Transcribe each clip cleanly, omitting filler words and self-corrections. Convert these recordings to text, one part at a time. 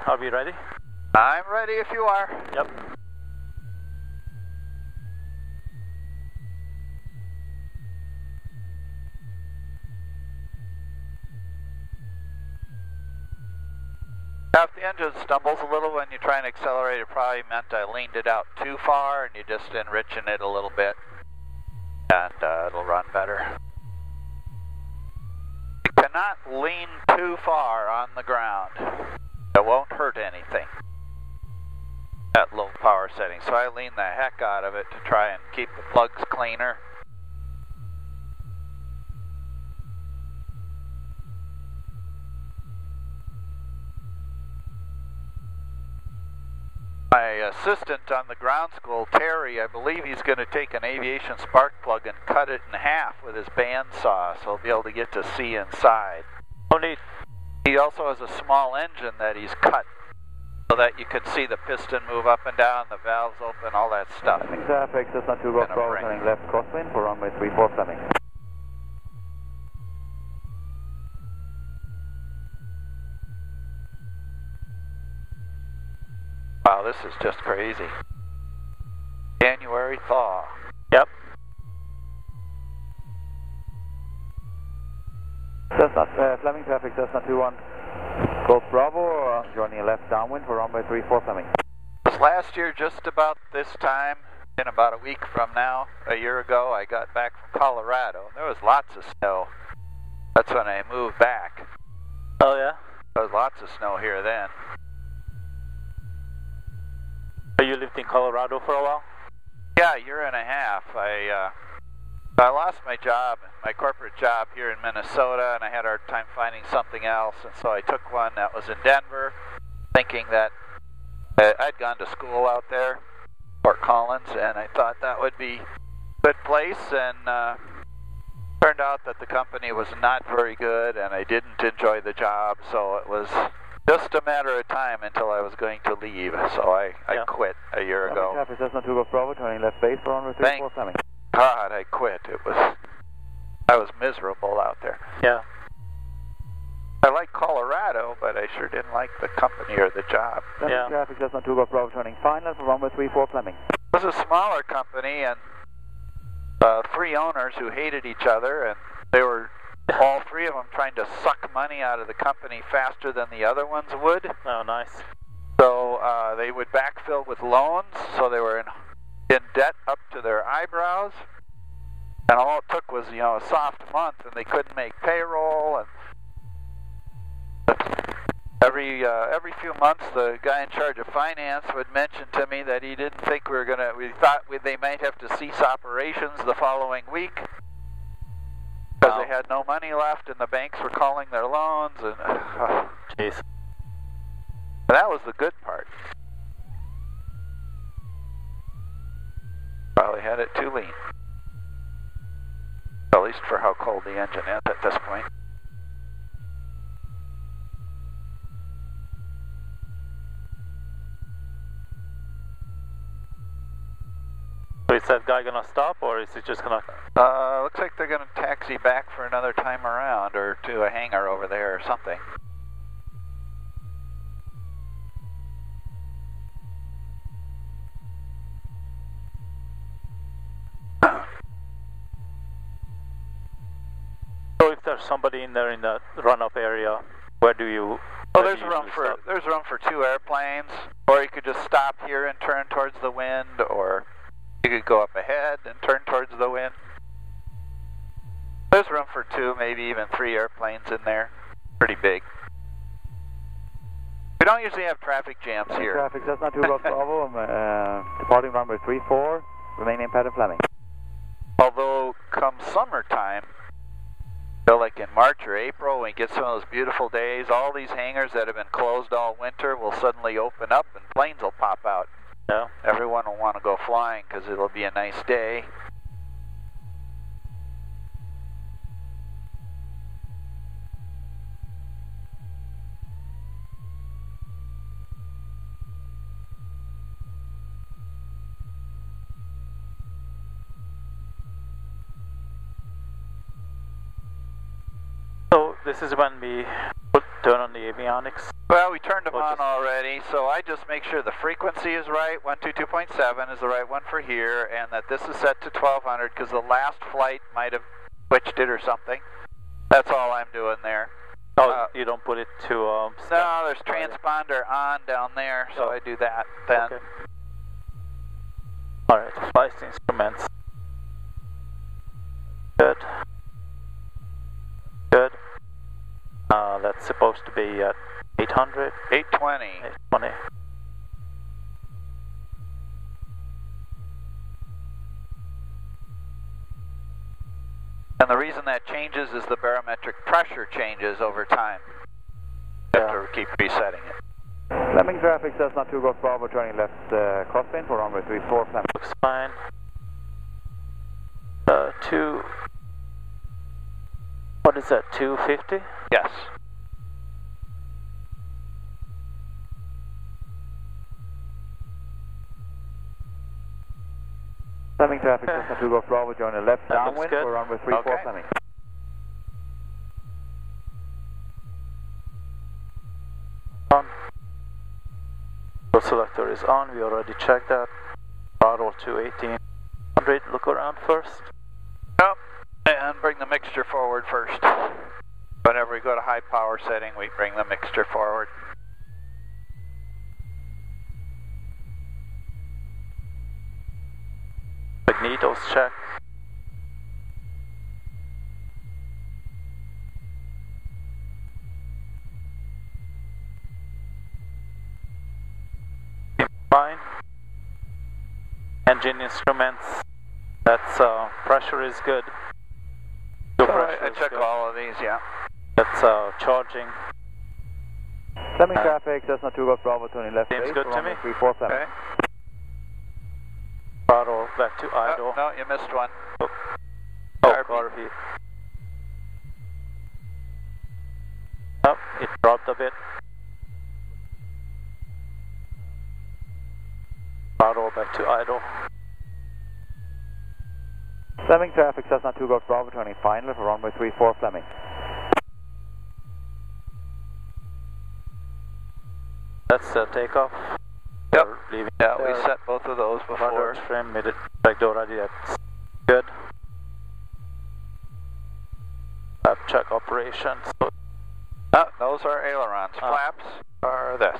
are we ready? I'm ready if you are. Yep. If the engine stumbles a little when you try and accelerate, it probably meant I leaned it out too far and you're just enriching it a little bit. And it'll run better. You cannot lean too far on the ground. It won't hurt anything at low power setting. So I lean the heck out of it to try and keep the plugs cleaner. My assistant on the ground school, Terry, I believe he's going to take an aviation spark plug and cut it in half with his bandsaw, so he'll be able to get to see inside. Oh, neat. He also has a small engine that he's cut so that you can see the piston move up and down, the valves open, all that stuff. Traffic, Cessna 2 Golf Bravo, turning left crosswind for runway 34 Fleming. Wow, this is just crazy. January thaw. Yep. Cessna, Fleming traffic, Cessna 21 Golf Bravo, joining left downwind for runway 34 Fleming. Last year, just about this time, in about a week from now, a year ago, I got back from Colorado. There was lots of snow. That's when I moved back. Oh, yeah? There was lots of snow here then. So you lived in Colorado for a while? Yeah, a year and a half. I lost my job, my corporate job here in Minnesota, and I had a hard time finding something else, and so I took one that was in Denver, thinking that I'd gone to school out there, Fort Collins, and I thought that would be a good place, and turned out that the company was not very good, and I didn't enjoy the job, so it was just a matter of time until I was going to leave, so I quit a year ago. Traffic, Cessna 2 Golf Bravo, turning left base for runway 34 Fleming. God, I quit. I was miserable out there. Yeah. I like Colorado, but I sure didn't like the company or the job. Yeah. Traffic, Cessna 2 Golf Bravo, turning final for runway 34 Fleming. It was a smaller company, and three owners who hated each other, and they were all three of them trying to suck money out of the company faster than the other ones would. Oh, nice. So they would backfill with loans, so they were in debt up to their eyebrows, and all it took was a soft month, and they couldn't make payroll. And every few months, the guy in charge of finance would mention to me that he didn't think we thought they might have to cease operations the following week because they had no money left, and the banks were calling their loans, and Jeez. that was the good part. Probably had it too lean. At least for how cold the engine is at this point. So is that guy gonna stop, or is he just gonna... Looks like they're gonna taxi back for another time around, or to a hangar over there or something. So if there's somebody in there in the run-up area, where do you... Oh, there's room for two airplanes, or you could just stop here and turn towards the wind, or you could go up ahead and turn towards the wind. There's room for two, maybe even three airplanes in there. Pretty big. We don't usually have traffic jams here. Traffic, Cessna 2 Golf Bravo, departing runway 34, remaining pattern Fleming. Although, come summertime, like in March or April, when we get some of those beautiful days, all these hangars that have been closed all winter will suddenly open up and planes will pop out. Yeah. Everyone will want to go flying because it'll be a nice day. So this is when we turn on the avionics. Well, we turned them on already, so I just make sure the frequency is right. 122.7 is the right one for here, and that this is set to 1200 because the last flight might have switched it or something. That's all I'm doing there. Oh, you don't put it to... no, there's transponder on down there, so I do that then. Okay. Alright, flight instruments. Good. Good. That's supposed to be at 800? 820. 820. And the reason that changes is the barometric pressure changes over time. You have to keep resetting it. Fleming traffic, Cessna 2 Golf Bravo, turning left crosswind for runway 34, Fleming. Looks fine. 2... What is that, 250? Yes. Fleming traffic, Cessna 2 Golf Bravo, joining left downwind for runway 34, Fleming. On. The selector is on, we already checked that. Throttle to 1800, look around first. Yep, and bring the mixture forward first. Whenever we go to high power setting, we bring the mixture forward. Magnetos check. Fine. Engine instruments. That's pressure is good. I check all of these, yeah. That's charging. Fleming traffic, Cessna 2 Golf Bravo, turning left seems base good for to runway me. 34, Fleming. Okay. Throttle back to idle. No, you missed one. Oh, Garvey. Oh, it dropped a bit. Throttle back to idle. Fleming traffic, Cessna 2 Golf Bravo, turning final for runway 34, Fleming. That's the takeoff. Yep. Leaving Yeah, we set both of those before. Rudder trim, made it checked already. That's good. Flap check operation. So Those are ailerons. Flaps are this.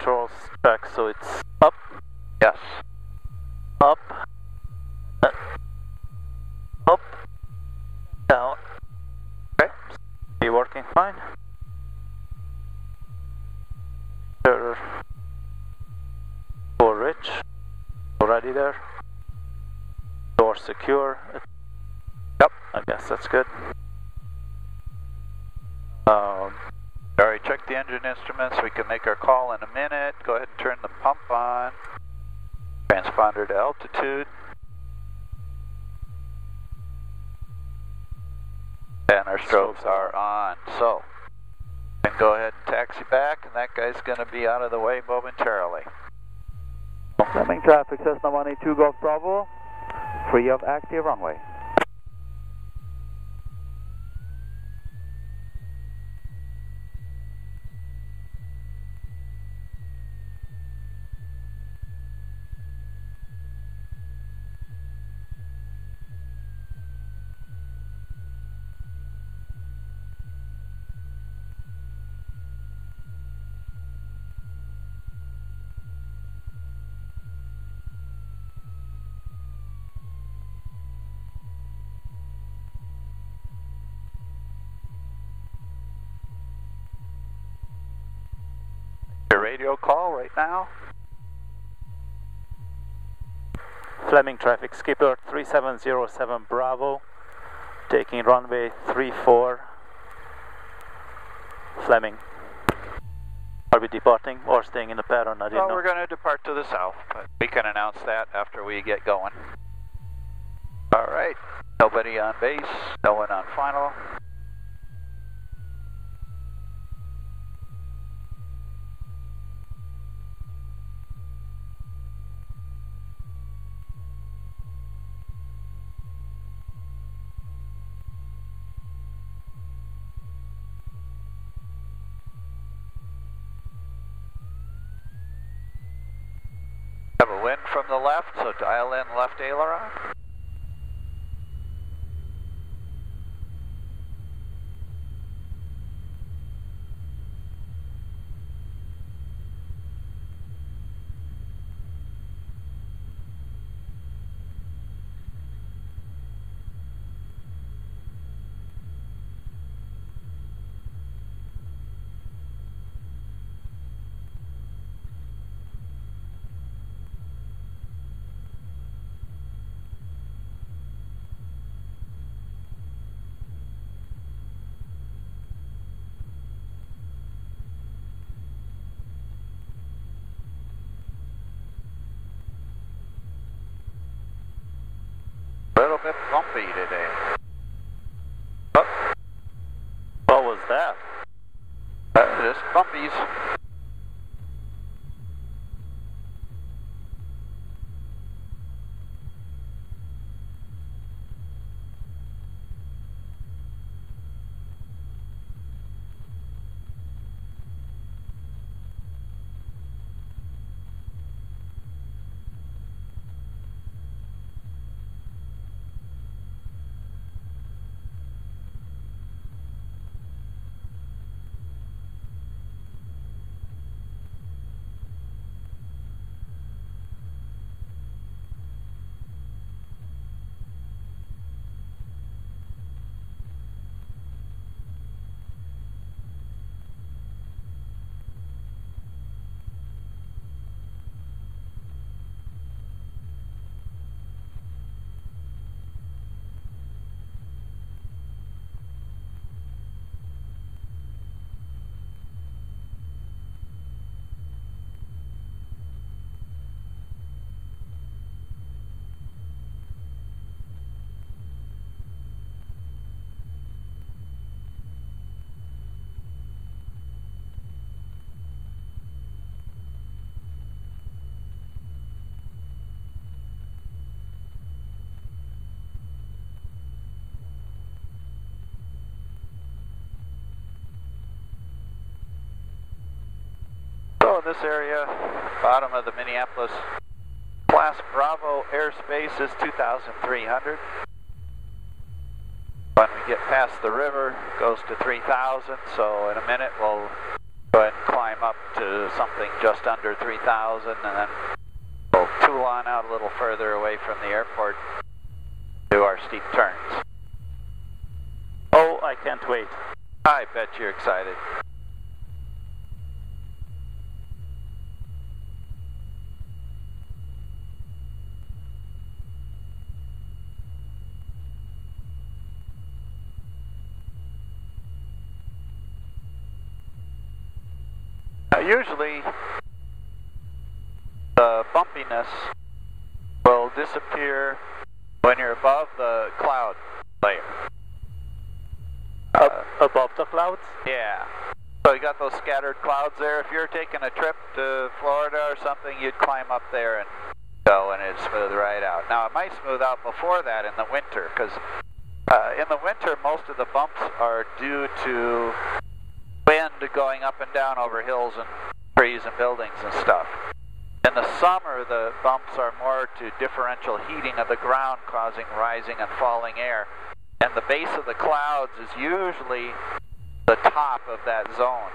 controls track, so it's up. Yes. Up. Up. Down. Okay. Be working fine. Sure. For rich. Already there. Door secure. Yep. I guess that's good. Alright, check the engine instruments. We can make our call in a minute. Go ahead and turn the pump on. Transponder to altitude. And our strobes are on. So, then go ahead and taxi back, and that guy's going to be out of the way momentarily. Fleming traffic, Cessna 182 Golf Bravo, free of active runway. Your radio call right now. Fleming traffic, Skipper 3707 Bravo, taking runway 34. Fleming. Are we departing or staying in the pattern? I didn't know. We're going to depart to the south, but we can announce that after we get going. Alright, nobody on base, no one on final. Have a wind from the left, so dial in left aileron. A little bit bumpy today. Oh, What was that? just bumpies. So in this area, bottom of the Minneapolis Class Bravo airspace is 2,300. When we get past the river, it goes to 3,000, so in a minute we'll go ahead and climb up to something just under 3,000, and then we'll tool on out a little further away from the airport to our steep turns. Oh, I can't wait. I bet you're excited. Usually, the bumpiness will disappear when you're above the cloud layer. Above the clouds? Yeah. So you got those scattered clouds there. If you're taking a trip to Florida or something, you'd climb up there and go, and it'd smooth right out. Now, it might smooth out before that in the winter, because in the winter, most of the bumps are due to wind going up and down over hills and trees and buildings and stuff. In the summer, the bumps are more to differential heating of the ground, causing rising and falling air. And the base of the clouds is usually the top of that zone.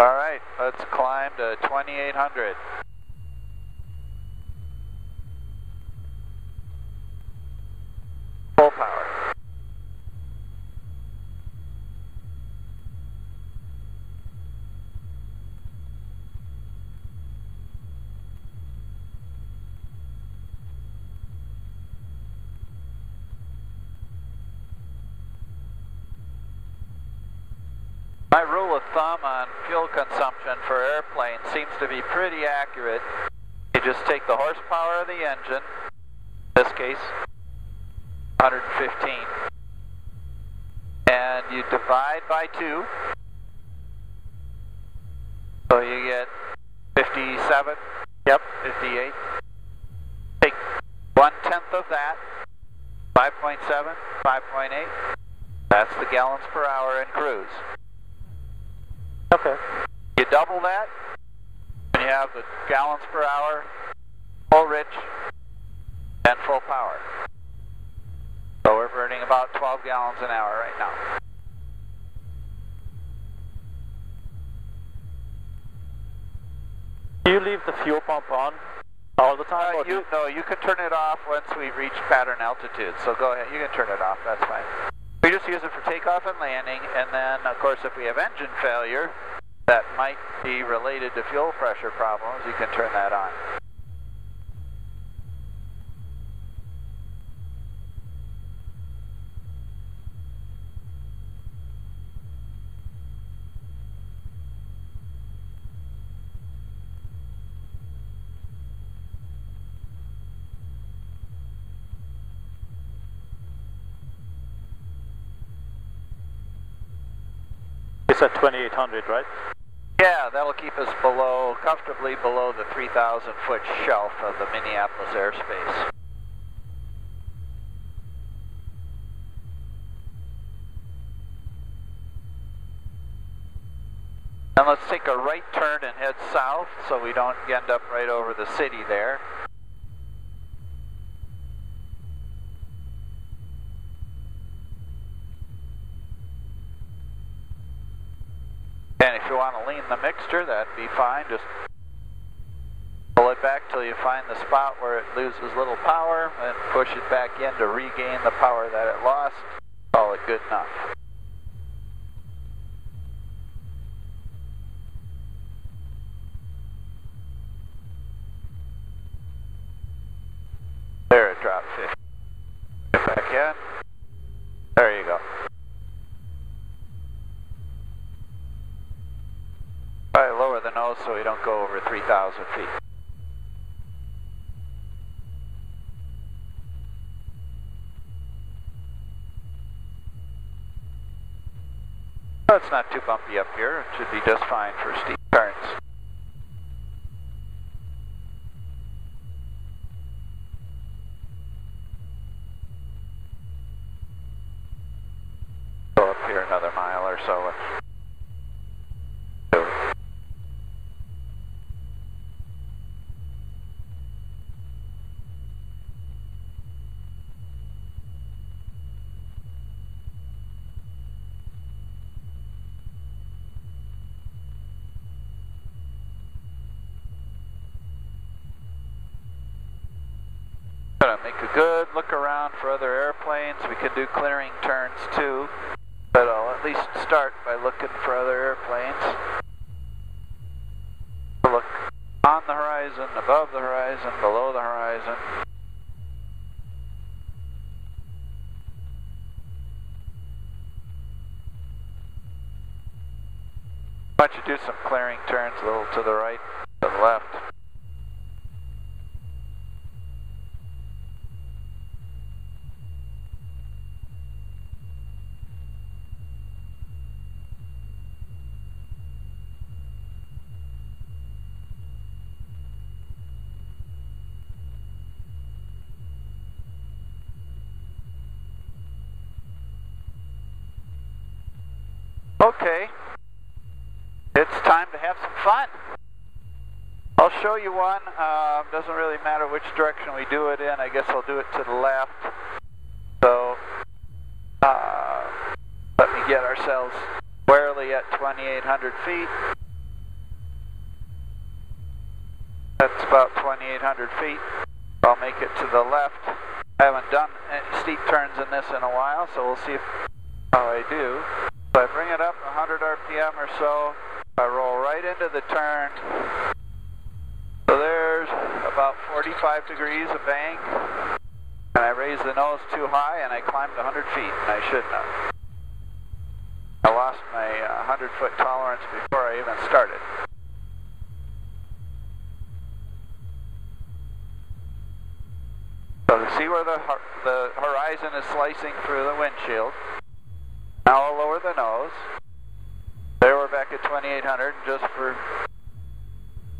All right, let's climb to 2,800. Full power. My rule of thumb on fuel consumption for airplanes seems to be pretty accurate. You just take the horsepower of the engine, in this case 115, and you divide by 2, so you get 57, Yep. 58. Take 1/10 of that, 5.7, 5.8, that's the gallons per hour in cruise. Okay. You double that, and you have the gallons per hour, full rich, and full power. So we're burning about 12 gallons an hour right now. Do you leave the fuel pump on all the time? No, you can turn it off once we reach pattern altitude. So go ahead, you can turn it off, that's fine. We just use it for takeoff and landing, and then of course if we have engine failure that might be related to fuel pressure problems, you can turn that on. It's at 2800, right? Yeah, that'll keep us comfortably below the 3,000 foot shelf of the Minneapolis airspace. And let's take a right turn and head south so we don't end up right over the city there. And if you want to lean the mixture, that'd be fine. Just pull it back till you find the spot where it loses little power and push it back in to regain the power that it lost. Call it good enough. There, it dropped 50. Get back in. There you go. Probably lower the nose so we don't go over 3,000 feet. It's not too bumpy up here. It should be just fine for steep turns. Go up here another mile or so. Make a good look around for other airplanes. We can do clearing turns too, but I'll at least start by looking for other airplanes. Look on the horizon, above the horizon, below the horizon. Why don't you do some clearing turns a little to the right, to the left. Okay, it's time to have some fun. I'll show you one. Doesn't really matter which direction we do it in. I guess I'll do it to the left. So let me get ourselves squarely at 2,800 feet. That's about 2,800 feet. I'll make it to the left. I haven't done any steep turns in this in a while, so we'll see how I do. So I bring it up 100 RPM or so. I roll right into the turn. So there's about 45 degrees of bank. And I raised the nose too high and I climbed 100 feet, and I shouldn't have. I lost my 100-foot tolerance before I even started. So you see where the horizon is slicing through the windshield. Now I'll lower the nose. There we're back at 2,800, just for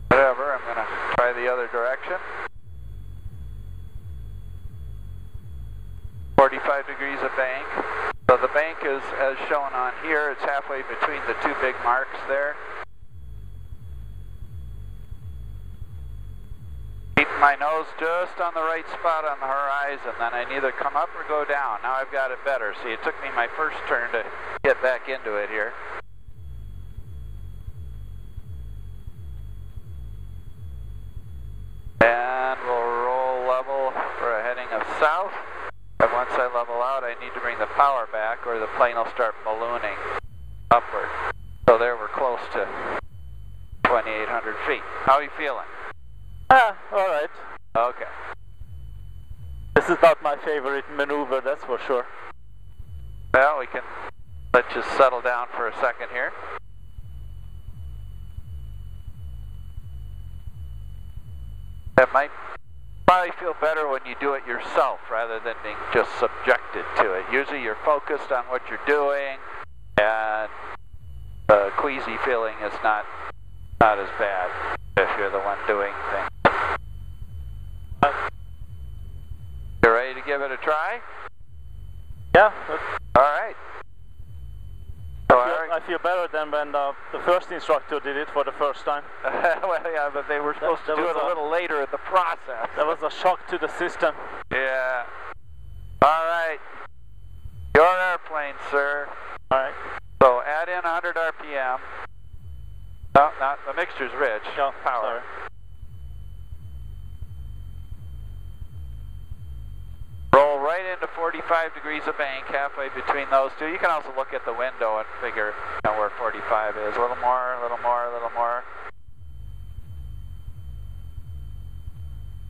whatever, I'm going to try the other direction. 45 degrees of bank. So the bank is, as shown on here, it's halfway between the two big marks there. my nose just on the right spot on the horizon, then I either come up or go down. Now I've got it better. See, it took me my first turn to get back into it here. And we'll roll level for a heading of south. And once I level out, I need to bring the power back or the plane will start ballooning upward. So there we're close to 2,800 feet. How are you feeling? Alright. Okay. This is not my favorite maneuver, that's for sure. Well, we can let you settle down for a second here. That might probably feel better when you do it yourself rather than being just subjected to it. Usually you're focused on what you're doing and the queasy feeling is not as bad if you're the one doing things. You ready to give it a try? Yeah. All right. I feel better than when the first instructor did it for the first time. Well, yeah, but they were supposed to do it a little later in the process. That was a shock to the system. Yeah. All right. Your airplane, sir. All right. So add in 100 RPM. No, not the mixture's rich. No, power. Sorry. Roll right into 45 degrees of bank, halfway between those two. You can also look at the window and figure where 45 is. A little more, a little more, a little more.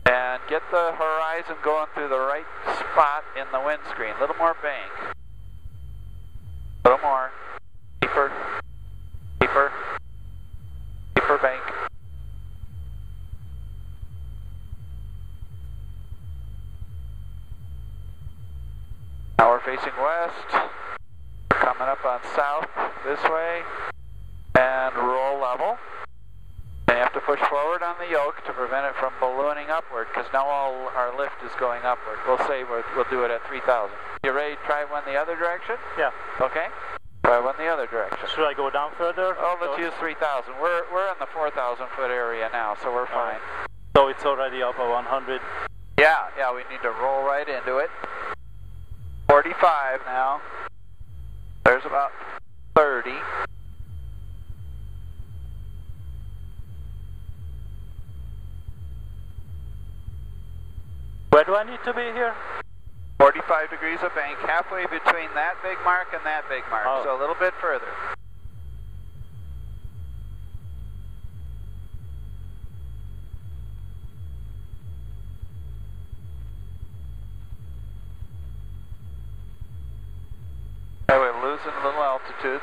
And get the horizon going through the right spot in the windscreen. A little more bank. A little more. Deeper. Deeper. Deeper bank. Now we're facing west. We're coming up on south this way. And roll level. And you have to push forward on the yoke to prevent it from ballooning upward, because now all our lift is going upward. We'll say we'll do it at 3,000. You ready to try one the other direction? Yeah. Okay. Try one the other direction. Should I go down further? Oh, let's use 3,000. We're in the 4,000 foot area now, so we're fine. So it's already up at 100. Yeah, we need to roll right into it. 45 now. There's about 30. Where do I need to be here? 45 degrees of bank, halfway between that big mark and that big mark, so a little bit further. Okay, we're losing a little altitude.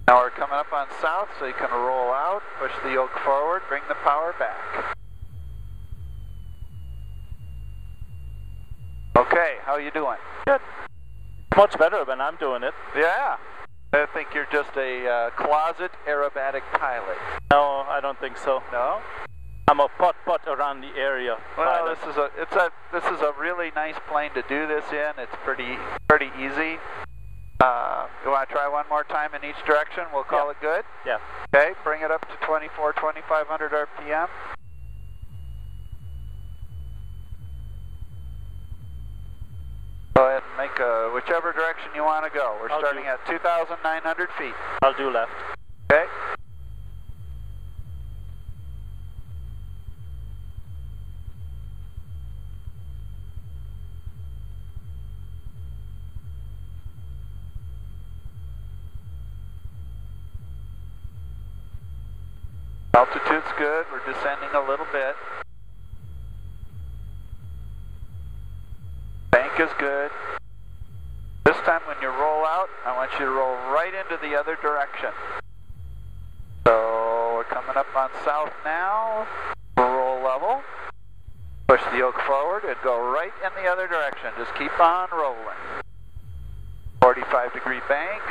Now we're coming up on south, so you can roll out, push the yoke forward, bring the power back. Okay, how you doing? Good. Much better when I'm doing it. Yeah. I think you're just a closet aerobatic pilot. No, I don't think so. No? I'm a putt-putt around the area. Well, pilot. this is a really nice plane to do this in. It's pretty easy. You want to try one more time in each direction? We'll call it good? Yeah. Okay, bring it up to 2,500 RPM. Go ahead and make whichever direction you want to go. We're starting at 2,900 feet. I'll do left. Okay. Altitude's good. We're descending a little bit. Bank is good. This time when you roll out, I want you to roll right into the other direction. So we're coming up on south now. Roll level. Push the yoke forward and go right in the other direction. Just keep on rolling. 45 degree bank.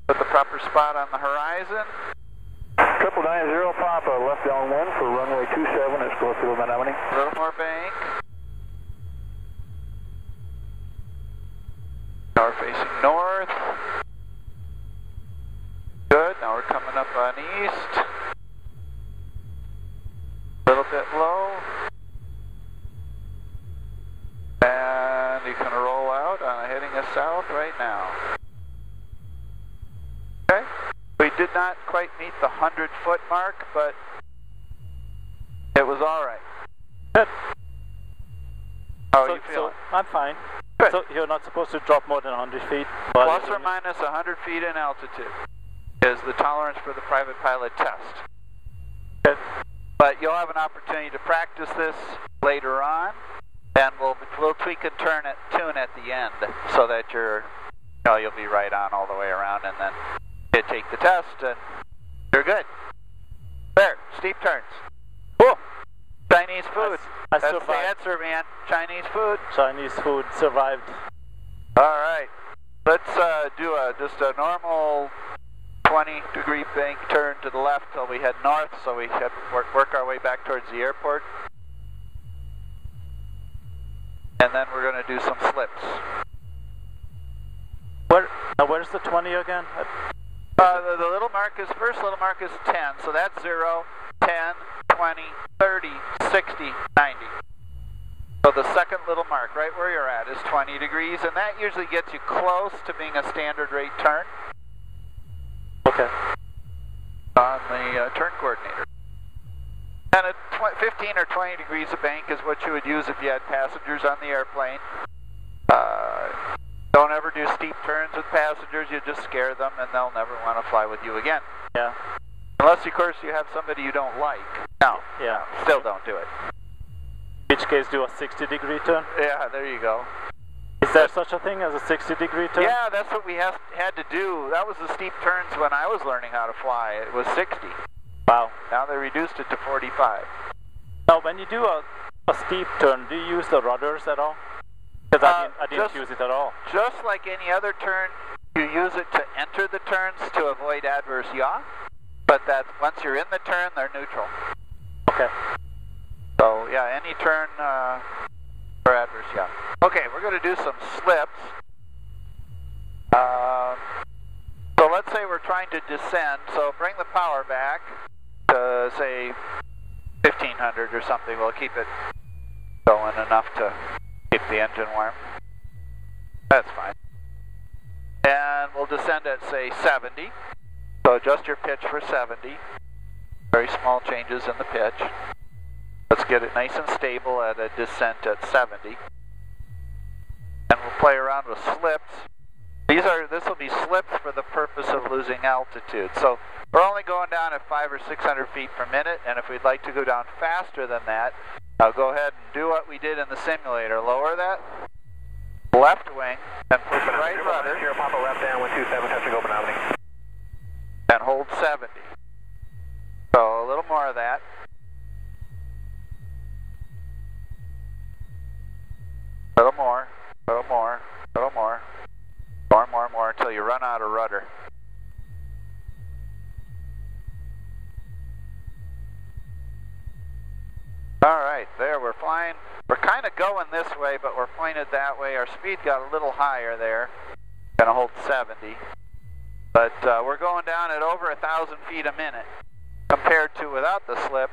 Put the proper spot on the horizon. 990 Papa, left downwind for runway 27, let's go through Menominee. A little more bank. Now we're facing north. Good, now we're coming up on east. did not quite meet the 100-foot mark, but it was all right. Good. How are you feeling? So I'm fine. Good. So you're not supposed to drop more than 100 feet? Plus or minus 100 feet in altitude is the tolerance for the private pilot test. Good. But you'll have an opportunity to practice this later on, and we'll tweak and tune at the end so that you'll be right on all the way around, and then you take the test and you're good. There, steep turns. Cool. Chinese food. That's the answer, man. Chinese food. Chinese food survived. All right. Let's do just a normal 20-degree bank turn to the left till we head north, so we head work our way back towards the airport. And then we're going to do some slips. Where's the 20 again? The little mark is, first little mark is 10, so that's 0, 10, 20, 30, 60, 90. So the second little mark, right where you're at, is 20 degrees, and that usually gets you close to being a standard rate turn. Okay. On the turn coordinator. And at 15 or 20 degrees of bank is what you would use if you had passengers on the airplane. Don't ever do steep turns with passengers, you just scare them and they'll never want to fly with you again. Yeah. Unless, of course, you have somebody you don't like. No. Yeah. Still don't do it. In which case, do a 60-degree turn? Yeah, there you go. Is there such a thing as a 60-degree turn? Yeah, that's what we had to do. That was the steep turns when I was learning how to fly. It was 60. Wow. Now they reduced it to 45. Now, when you do a steep turn, do you use the rudders at all? Because I didn't use it at all. Just like any other turn, you use it to enter the turns to avoid adverse yaw. But that once you're in the turn, they're neutral. Okay. So yeah, any turn for adverse yaw. Okay, we're going to do some slips. So let's say we're trying to descend. So bring the power back to say 1500 or something. We'll keep it going enough to keep the engine warm. That's fine. And we'll descend at say 70. So adjust your pitch for 70. Very small changes in the pitch. Let's get it nice and stable at a descent at 70. And we'll play around with slips. This will be slips for the purpose of losing altitude. So we're only going down at 500 or 600 feet per minute, and if we'd like to go down faster than that, I'll go ahead and do what we did in the simulator. Lower that left wing and push the right rudder. Here, Papa left down 127, touching open opening. And hold 70. So a little more of that. A little more, a little more, a little more. More until you run out of rudder. Alright, there, we're flying. We're kind of going this way, but we're pointed that way. Our speed got a little higher there. Gonna hold 70. But we're going down at over 1,000 feet a minute. Compared to without the slip,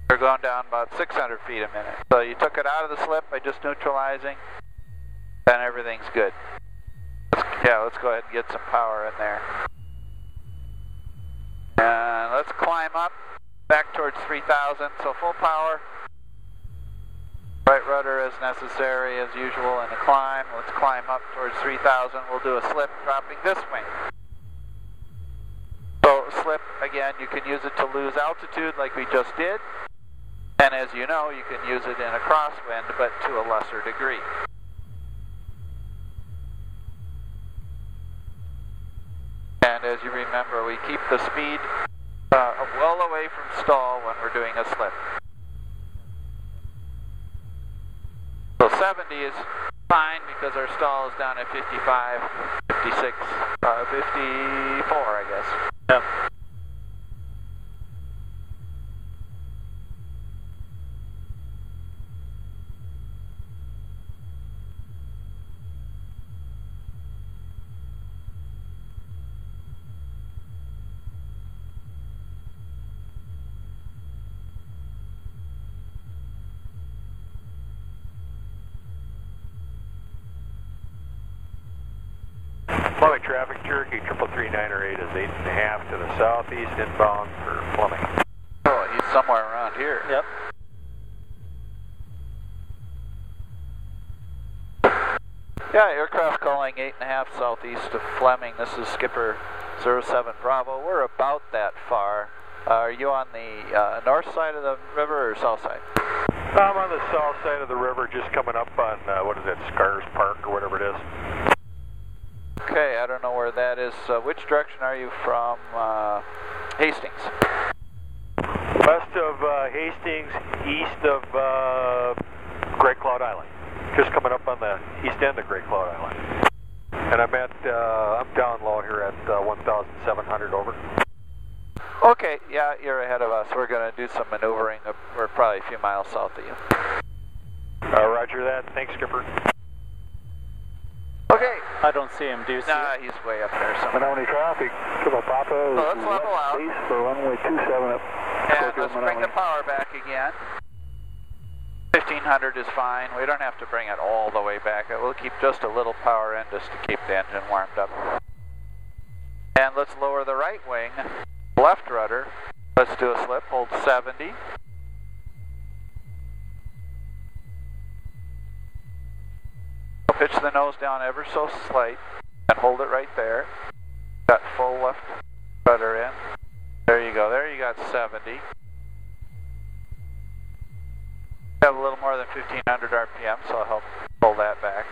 we're going down about 600 feet a minute. So you took it out of the slip by just neutralizing, then everything's good. Let's go ahead and get some power in there. And let's climb up back towards 3,000. So full power. Right rudder as necessary as usual in the climb. Let's climb up towards 3,000. We'll do a slip dropping this wing. So slip, again, you can use it to lose altitude like we just did. And as you know, you can use it in a crosswind, but to a lesser degree. And as you remember, we keep the speed well away from stall when we're doing a slip. So 70 is fine because our stall is down at 55, 56, 54, I guess. Yep. Fleming traffic, Cherokee 33398 is 8.5 to the southeast inbound for Fleming. Oh, he's somewhere around here. Yep. Yeah, aircraft calling 8.5 southeast of Fleming. This is Skipper 07 Bravo. We're about that far. Are you on the north side of the river or south side? I'm on the south side of the river, just coming up on, what is that, Scars Park or whatever it is. Okay, I don't know where that is. Which direction are you from Hastings? West of Hastings, east of Great Cloud Island. Just coming up on the east end of Great Cloud Island. And I'm down low here at 1,700 over. Okay, yeah, you're ahead of us. We're going to do some maneuvering. We're probably a few miles south of you. Roger that. Thanks, Skipper. Okay. I don't see him. Do you see Nah, him? he's way up there somewhere. Menominee traffic, Kilo Papa. So let's level out. East for runway 27 up. And let's bring the power back again. 1500 is fine. We don't have to bring it all the way back. We'll keep just a little power in just to keep the engine warmed up. And let's lower the right wing, left rudder. Let's do a slip. Hold 70. Pitch the nose down ever so slight and hold it right there. Got full left rudder in. There you go. There you got 70. Have a little more than 1500 RPM, so I'll help pull that back.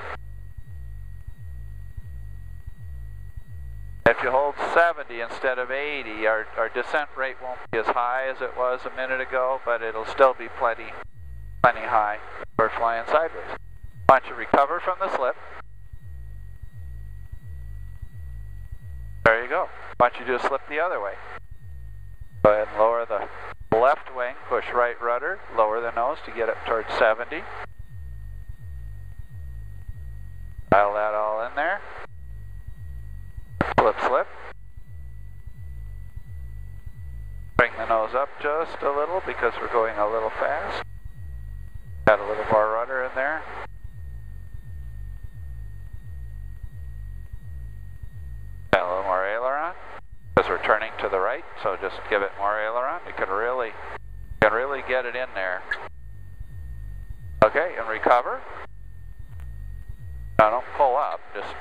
If you hold 70 instead of 80, our descent rate won't be as high as it was a minute ago, but it'll still be plenty high. We're flying sideways. Why don't you recover from the slip? There you go. Why don't you do a slip the other way? Go ahead and lower the left wing, push right rudder, lower the nose to get it towards 70. Dial that all in there. Slip, slip. Bring the nose up just a little because we're going a little fast. Got a little more rudder in there. And a little more aileron because we're turning to the right, so just give it more aileron. You can really get it in there. Okay, and recover. Now don't pull up, just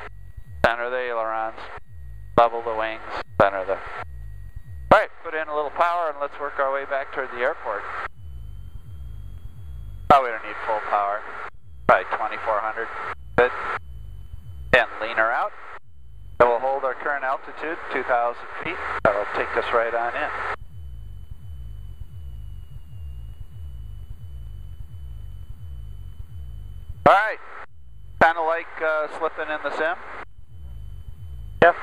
center the ailerons, level the wings, center the... Alright, put in a little power and let's work our way back toward the airport. Oh, we don't need full power. Probably 2400. Good. And lean her out. And we'll hold our current altitude, 2,000 feet. That'll take us right on in. Alright. Kind of like slipping in the sim? Yep.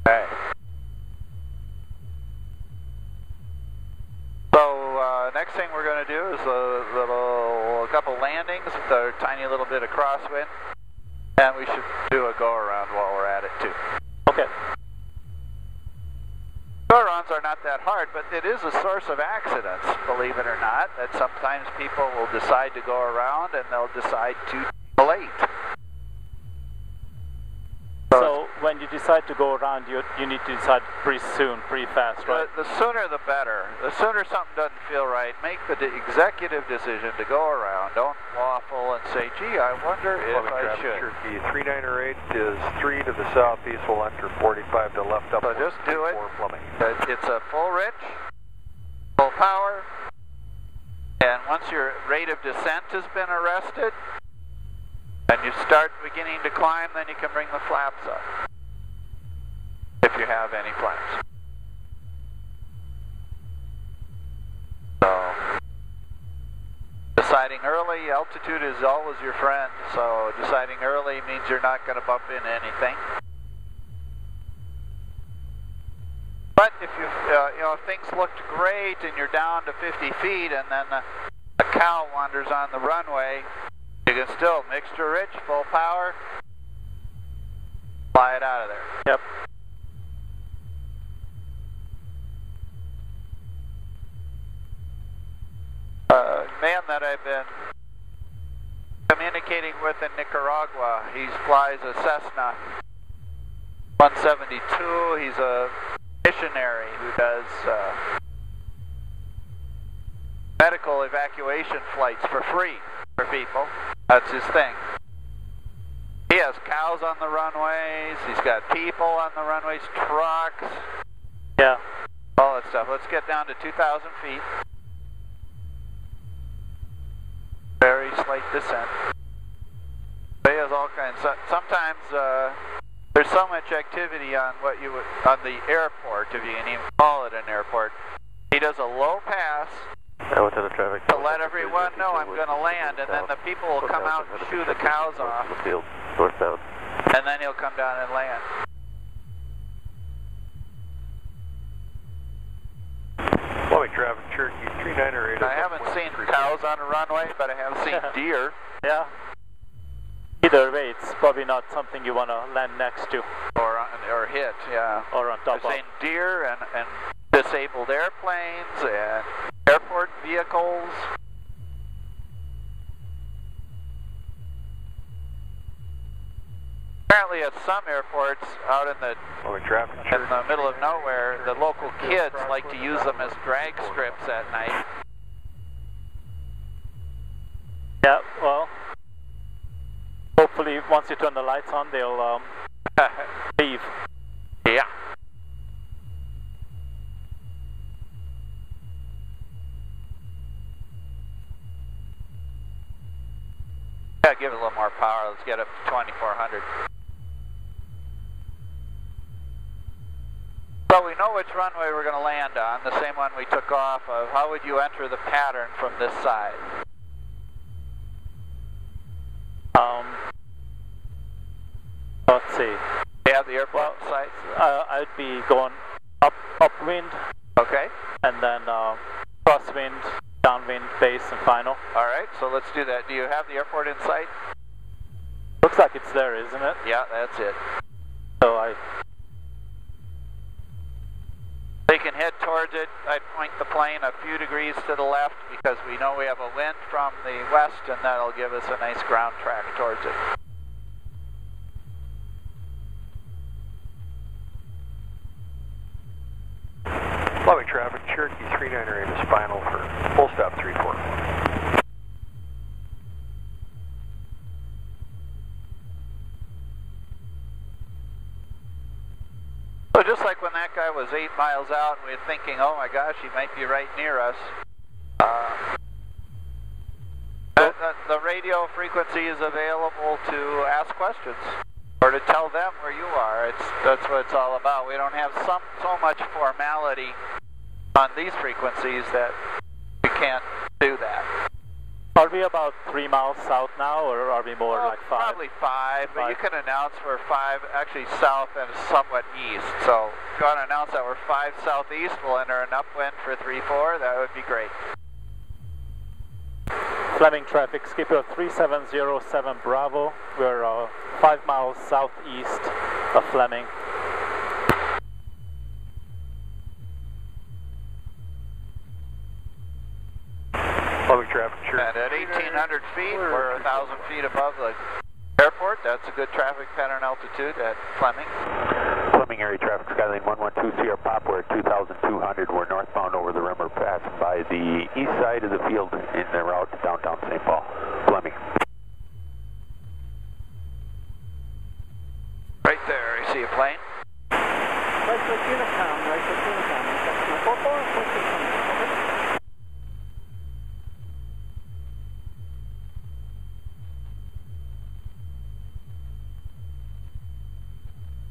Okay. So next thing we're going to do is a couple landings with a tiny little bit of crosswind. And we should do a go-around while we're at it, too. Okay. Go-arounds are not that hard, but it is a source of accidents, believe it or not, that sometimes people will decide to go around and they'll decide to be late. So when you decide to go around, you need to decide pretty soon, pretty fast, right? The sooner the better. The sooner something doesn't feel right, make the executive decision to go around. Don't waffle and say, gee, I wonder if I should. Cherokee 3908 is 3 to the southeast. We'll enter 45 to left up. So just do it. Fleming. It's a full rich, full power, and once your rate of descent has been arrested, and you start beginning to climb, then you can bring the flaps up, if you have any flaps. So, deciding early, altitude is always your friend, so deciding early means you're not going to bump into anything. But if if things looked great and you're down to 50 feet and then a cow wanders on the runway, you can still mixture rich, full power, fly it out of there. Yep. Man that I've been communicating with in Nicaragua. He flies a Cessna 172. He's a missionary who does medical evacuation flights for free for people. That's his thing. He has cows on the runways. He's got people on the runways, trucks. Yeah. All that stuff. Let's get down to 2,000 feet. Very slight descent. He has all kinds. Sometimes there's so much activity on on the airport, if you can even call it an airport. He does a low pass to let everyone know I'm going to land, and then the people will come out and shoo the cows off. Northbound. And then he'll come down and land. Fleming traffic, Cherokee 3908. I haven't seen cows on a runway, but I have seen deer. Yeah. Either way, it's probably not something you want to land next to. Or hit, yeah. Or on top I've of. seen deer and disabled airplanes and airport vehicles. Apparently at some airports out in the middle of nowhere, the local kids like to use them as drag strips at night. Yeah, well, hopefully once you turn the lights on, they'll leave. Yeah. Yeah, give it a little more power. Let's get up to 2400. So we know which runway we're going to land on, the same one we took off of. How would you enter the pattern from this side? Let's see. You have the airport sights? I'd be going upwind. Okay. And then crosswind, downwind, base, and final. All right, so let's do that. Do you have the airport in sight? Looks like it's there, isn't it? Yeah, that's it. So They can head towards it. I'd point the plane a few degrees to the left because we know we have a wind from the west, and that'll give us a nice ground track towards it. Fleming traffic, Cherokee 3908 is final for full stop 34. So just like when that guy was 8 miles out, and we were thinking, oh my gosh, he might be right near us. The radio frequency is available to ask questions or to tell them where you are. That's what it's all about. We don't have so much formality on these frequencies that we can't do that. are we about 3 miles south now, or are we more like 5? Probably 5, but you can announce we're 5, actually south and somewhat east. So if you want to announce that we're 5 southeast, we'll enter an upwind for 3-4. That would be great. Fleming traffic, Skipper 3707 Bravo. We're 5 miles southeast of Fleming. Fleming traffic, sure. And at 1,800 feet, we're 1,000 feet above the airport. That's a good traffic pattern altitude at Fleming. Fleming area traffic, Skyline 112 Sierra Pop, we're at 2,200. We're northbound over the rim. We're passing by the east side of the field in the route to downtown St. Paul. Fleming. Right there, I see a plane. Right foot Unicom, right foot Unicom.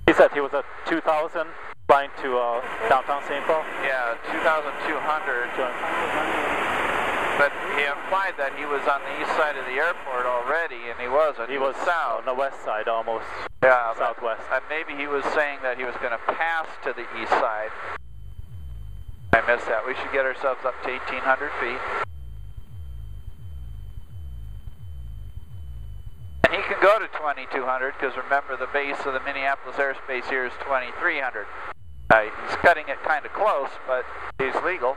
He said he was at 2,000, flying to downtown St. Paul? Yeah, 2,200. But he implied that he was on the east side of the airport already, and he wasn't. He was south. on the west side almost. Yeah, southwest. And maybe he was saying that he was going to pass to the east side. I missed that. We should get ourselves up to 1,800 feet. And he can go to 2,200 because remember the base of the Minneapolis airspace here is 2,300. He's cutting it kind of close, but he's legal.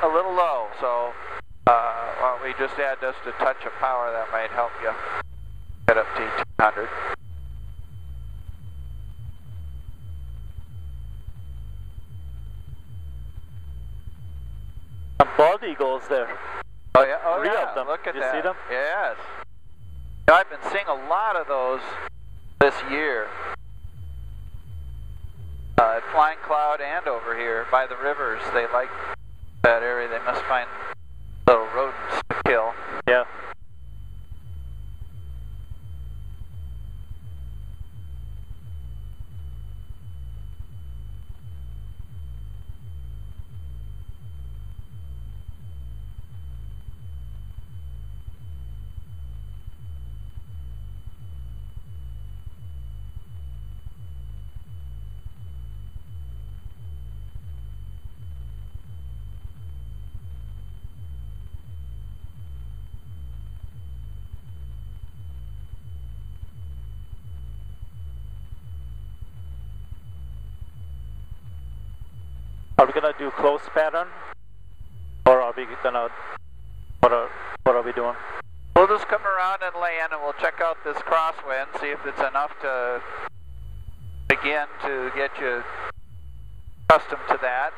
a little low, so why don't we just add just a touch of power, that might help you get up to 200. Some bald eagles there. Oh yeah, oh Three yeah, of them. look at You that. see them? Yes. You know, I've been seeing a lot of those this year. At Flying Cloud and over here by the rivers. They like that area. They must find little rodents to kill. Yeah. Are we gonna do close pattern, or are we gonna? What are we doing? We'll just come around and land, and we'll check out this crosswind, see if it's enough to begin to get you accustomed to that.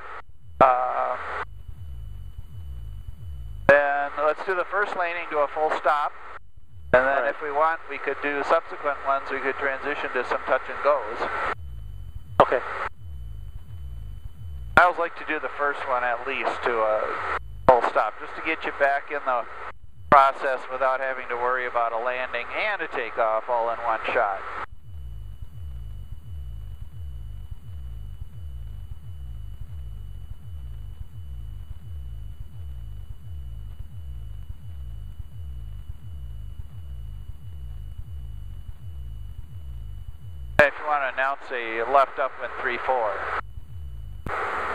Then let's do the first laning to a full stop, and then if we want, we could do subsequent ones. We could transition to some touch and goes. Okay. I always like to do the first one at least to a full stop, just to get you back in the process without having to worry about a landing and a takeoff all in one shot. If you want to announce a left upwind 3-4.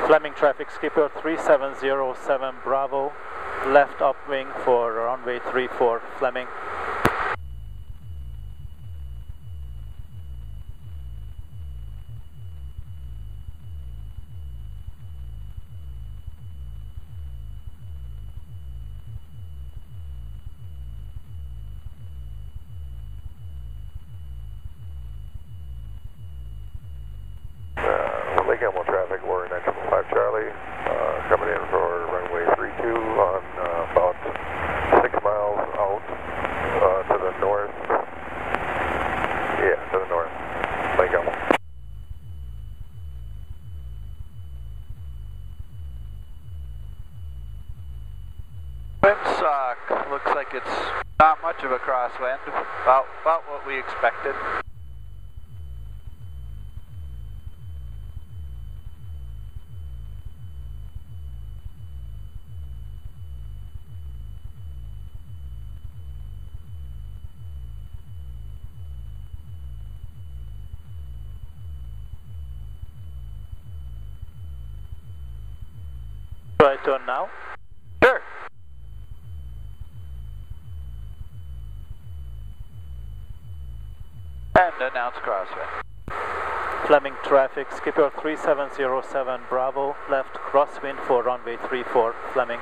Fleming traffic skipper 3707 Bravo, left upwing for runway 34 Fleming. Lake Elmo traffic, Warrior 975 Charlie, coming in for runway 32 on about 6 miles out to the north. Yeah, to the north, Lake Elmo. Windsock, looks like it's not much of a crosswind, about what we expected. Do I turn now? Sure. And announce crosswind. Fleming traffic skipper 3707 Bravo, left crosswind for runway 34 Fleming.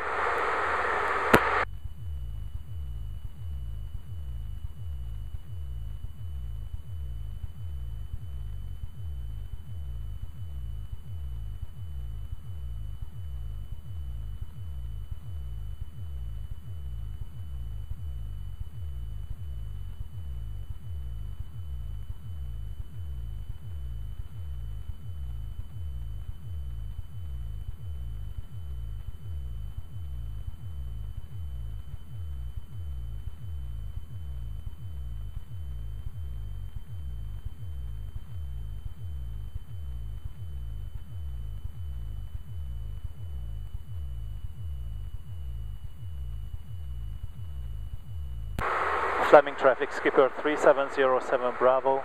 Fleming traffic skipper 3707 Bravo,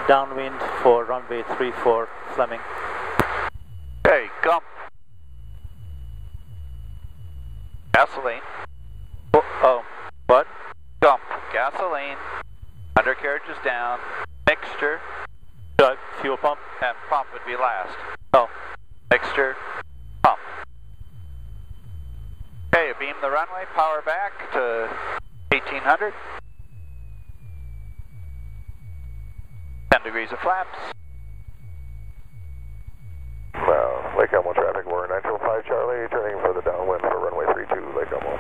downwind for runway 34 Fleming. Okay, gump. Gasoline. Oh, what? Gump. Gasoline. Undercarriage is down. Mixture. Fuel pump? And pump would be last. Oh. Mixture. Pump. beam the runway, power back to 1800. 10 degrees of flaps. Lake Elmo traffic, we're 905 Charlie, turning for the downwind for runway 32, Lake Elmo.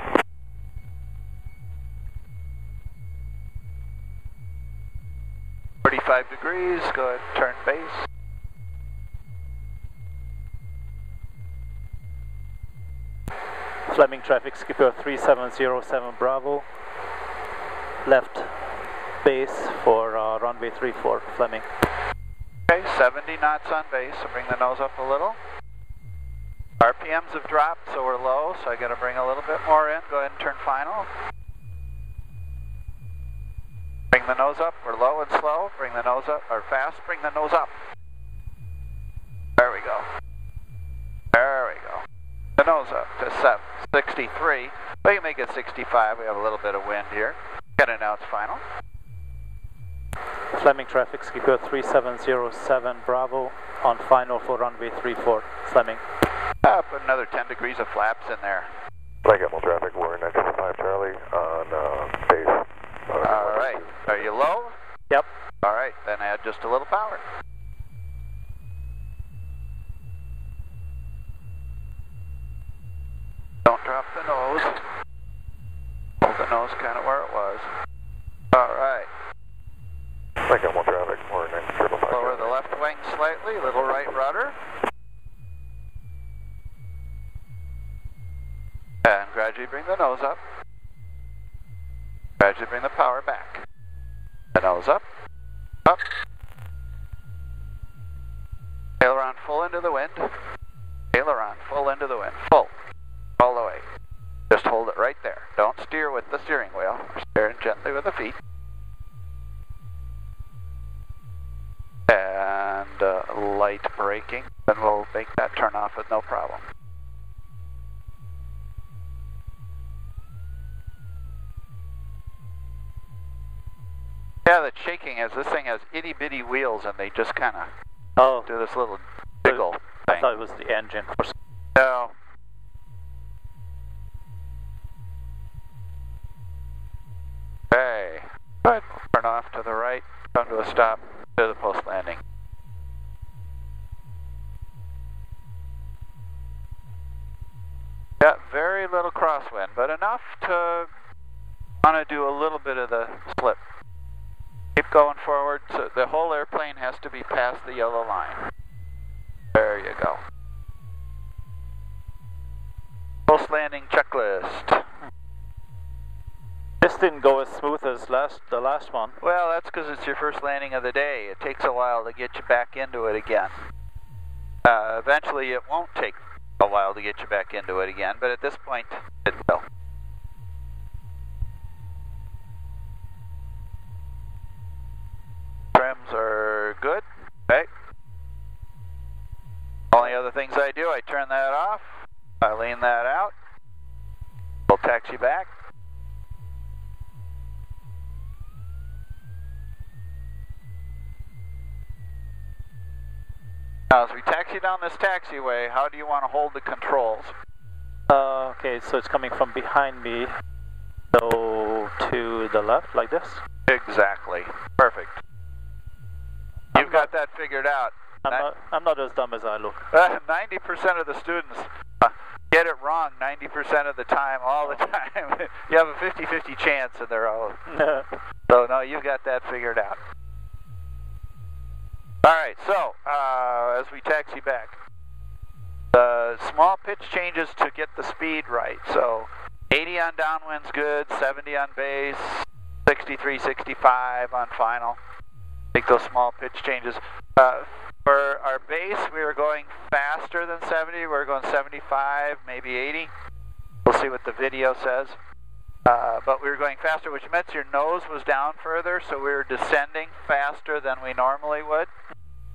Degrees, go ahead and turn base. Fleming traffic, Skipper 3707 Bravo. Left base for runway 34, Fleming. Okay, 70 knots on base, so bring the nose up a little. RPMs have dropped, so we're low, so I got to bring a little bit more in. Go ahead and turn final. Bring the nose up, we're low and slow. Bring the nose up, or fast, bring the nose up. There we go. There we go. The nose up to 63. But you make it 65, we have a little bit of wind here. Got to announce final. Fleming traffic, Skipper 3707 Bravo on final for runway 34, Fleming. Put another 10 degrees of flaps in there. Lake Elmo traffic, we're 905 Charlie on base. Alright, are you low? Yep. Alright, then add just a little power. Don't drop the nose. Hold the nose kind of where it was. Alright. Lake Elmo traffic, we're 905 Lower the left wing slightly, little right rudder. And gradually bring the nose up. Gradually bring the power back. The nose up, up. Aileron full into the wind. Aileron full into the wind. Full. All the way. Just hold it right there. Don't steer with the steering wheel. Steer gently with the feet. And light braking. Then we'll make that turn off with no problem. Yeah, that's shaking as this thing has itty bitty wheels and they just kind of do this little jiggle thing. I thought it was the engine. No. Okay. Good. Turn off to the right. Come to a stop to the post landing. Got very little crosswind, but enough to want to do a little bit of the slip. Keep going forward, so the whole airplane has to be past the yellow line. There you go. Post landing checklist. This didn't go as smooth as the last one. Well, that's because it's your first landing of the day. It takes a while to get you back into it again. Eventually it won't take a while to get you back into it again, but at this point it will. Trims are good. Okay. Only other things I do, I turn that off, I lean that out, we'll taxi back. Now as we taxi down this taxiway, how do you want to hold the controls? Okay, so it's coming from behind me, so to the left, like this? Exactly. Perfect. You've got that figured out. I'm not as dumb as I look. 90% of the students get it wrong 90% of the time, all the time. You have a 50-50 chance and they're all... So no, you've got that figured out. Alright, so as we taxi back, the small pitch changes to get the speed right. So 80 on downwind's good, 70 on base, 63, 65 on final. Make those small pitch changes. For our base, we were going faster than 70. We were going 75, maybe 80. We'll see what the video says. But we were going faster, which meant your nose was down further, so we were descending faster than we normally would.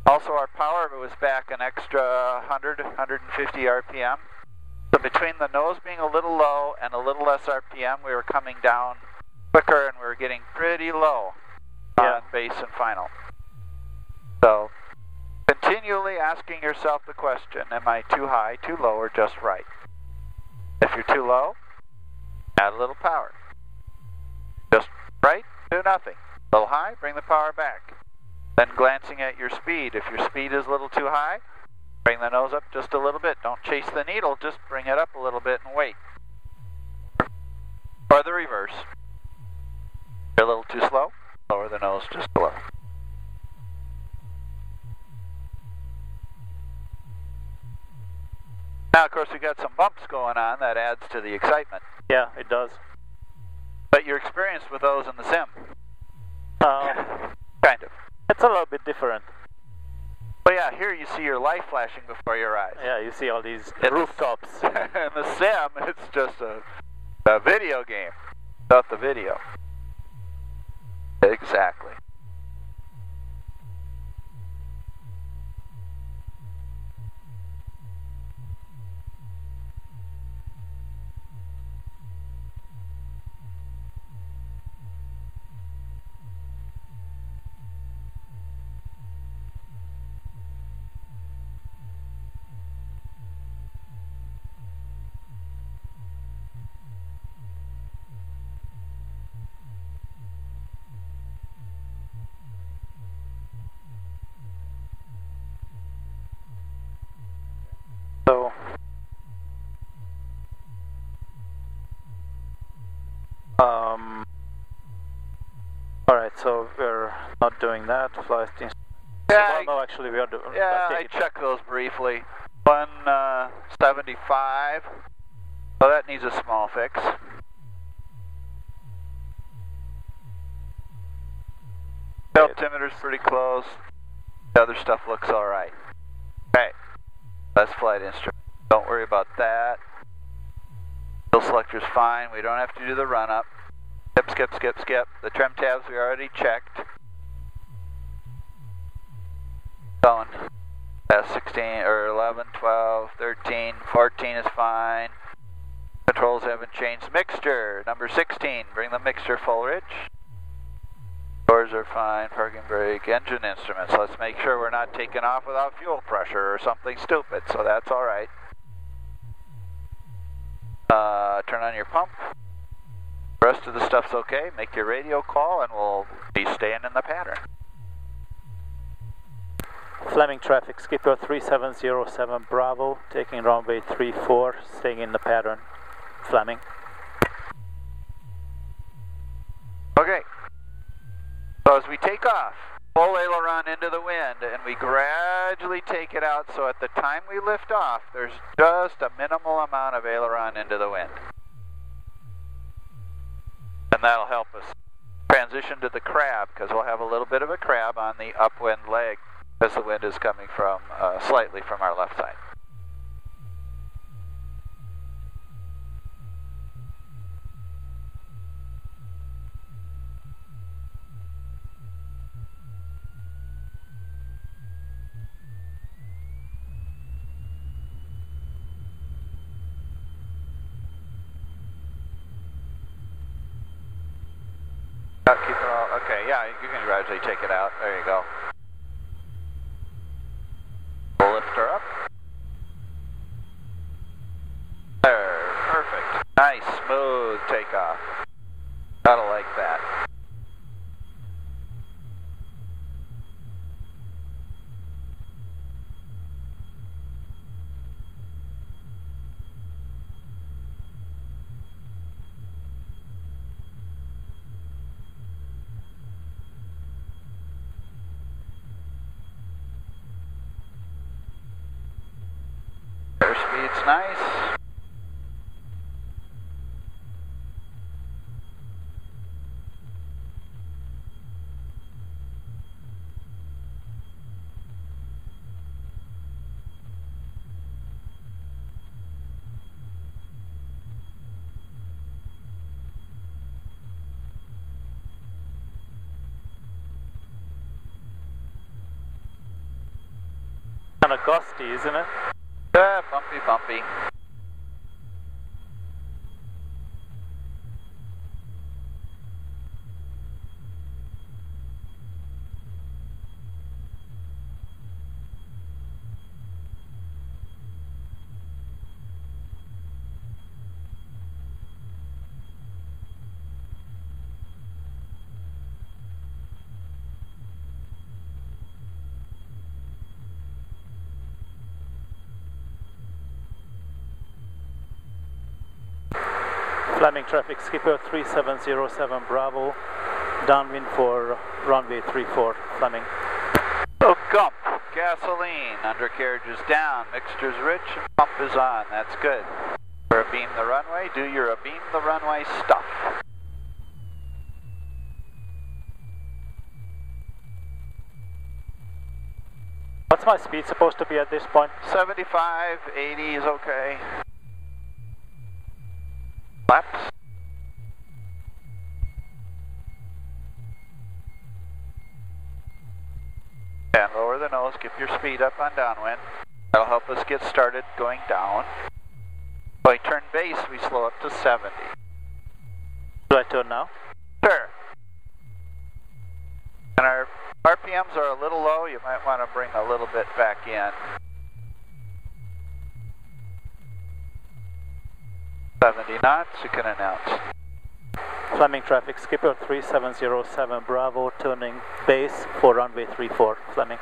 Also, our power was back an extra 100, 150 RPM. So between the nose being a little low and a little less RPM, we were coming down quicker and we were getting pretty low on base and final. So continually asking yourself the question, am I too high, too low, or just right? If you're too low, Add a little power. Just right, do nothing. A little high, bring the power back. Then glancing at your speed. If your speed is a little too high, bring the nose up just a little bit. Don't chase the needle, just bring it up a little bit and wait. Or the reverse. You're a little too slow, lower the nose just a little. Now, of course, we got some bumps going on. That adds to the excitement. Yeah, it does. But you're experienced with those in the sim. Kind of. It's a little bit different. But yeah, here you see your life flashing before your eyes. Yeah, you see all these rooftops. In the sim, it's just a video game without the video. Exactly. So, alright, so we're not doing that. Flight instrument. Yeah, Well, no, actually, we are doing. yeah, I checked those briefly. 175. So that needs a small fix. The altimeter's pretty close. The other stuff looks alright. Okay, that's flight instrument. Don't worry about that. Fuel selector's fine. We don't have to do the run up. Skip, skip, skip, skip. The trim tabs we already checked. Going. 16 or 11, 12, 13, 14 is fine. Controls haven't changed. Mixture, number 16. Bring the mixture full rich. Doors are fine. Parking brake. Engine instruments. Let's make sure we're not taking off without fuel pressure or something stupid. So that's all right. Turn on your pump. The rest of the stuff's okay. Make your radio call and we'll be staying in the pattern. Fleming traffic, Skipper 3707 Bravo, taking runway 34, staying in the pattern. Fleming. Okay. So as we take off, full aileron into the wind, and we gradually take it out, so at the time we lift off, there's just a minimal amount of aileron into the wind. And that'll help us transition to the crab, because we'll have a little bit of a crab on the upwind leg, as the wind is coming from slightly from our left side. Keep it all, okay, yeah, you can gradually take it out. There you go. We'll lift her up. There, perfect. Nice, smooth takeoff. Gotta like that. Airspeed's nice. Kind of gusty, isn't it? Yeah, bumpy, bumpy. Fleming traffic, Skipper 3707 Bravo, downwind for runway 34, Fleming. So gump, gasoline, undercarriage is down, mixture's rich, and pump is on. That's good. For a beam the runway, do your beam the runway stuff. What's my speed supposed to be at this point? 75, 80 is okay. Flaps. And lower the nose, keep your speed up on downwind. That'll help us get started going down. When we turn base, we slow up to 70. Do I turn now? Sure. And our RPMs are a little low, you might want to bring a little bit back in. 70 knots, you can announce. Fleming traffic, Skipper 3707 Bravo, turning base for runway 34, Fleming.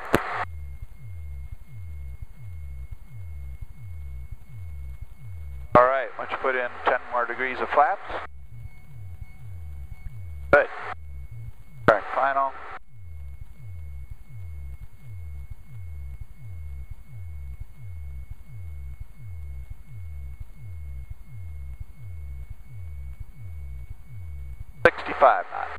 Alright, once you put in 10 more degrees of flaps. Good. Alright, final. .65 knots.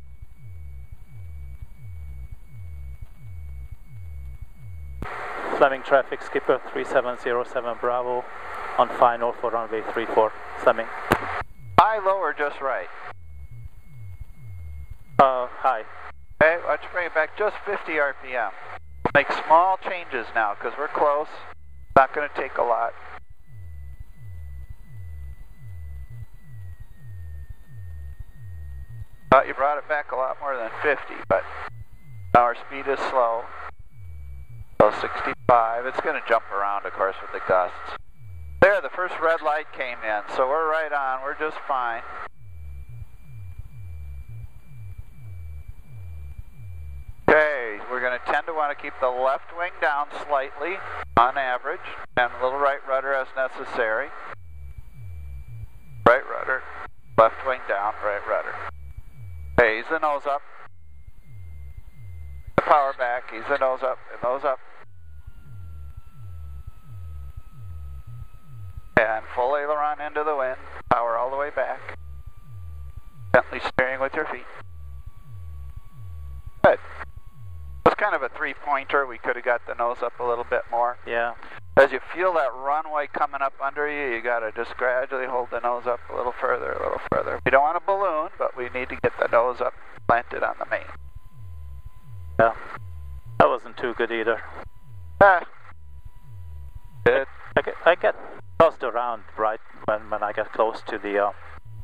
Fleming traffic, Skipper 3707 Bravo, on final for runway 34, Fleming. High, low, or just right? High. Okay, watch you bring it back just 50 RPM. Make small changes now because we're close. Not going to take a lot. Thought you brought it back a lot more than 50, but now our speed is slow. So 65. It's going to jump around, of course, with the gusts. There, the first red light came in, so we're right on. We're just fine. Okay, we're going to tend to want to keep the left wing down slightly, on average, and a little right rudder as necessary. Right rudder, left wing down, right rudder. Okay, ease the nose up. The power back, ease the nose up, and nose up. And full aileron into the wind, power all the way back. Gently steering with your feet. Good. It was kind of a three-pointer. We could have got the nose up a little bit more. Yeah. As you feel that runway coming up under you, you got to just gradually hold the nose up a little further, a little further. We don't want a balloon, but we need to get the nose up planted on the main. Yeah. That wasn't too good either. Good. I get tossed around right when I get close to the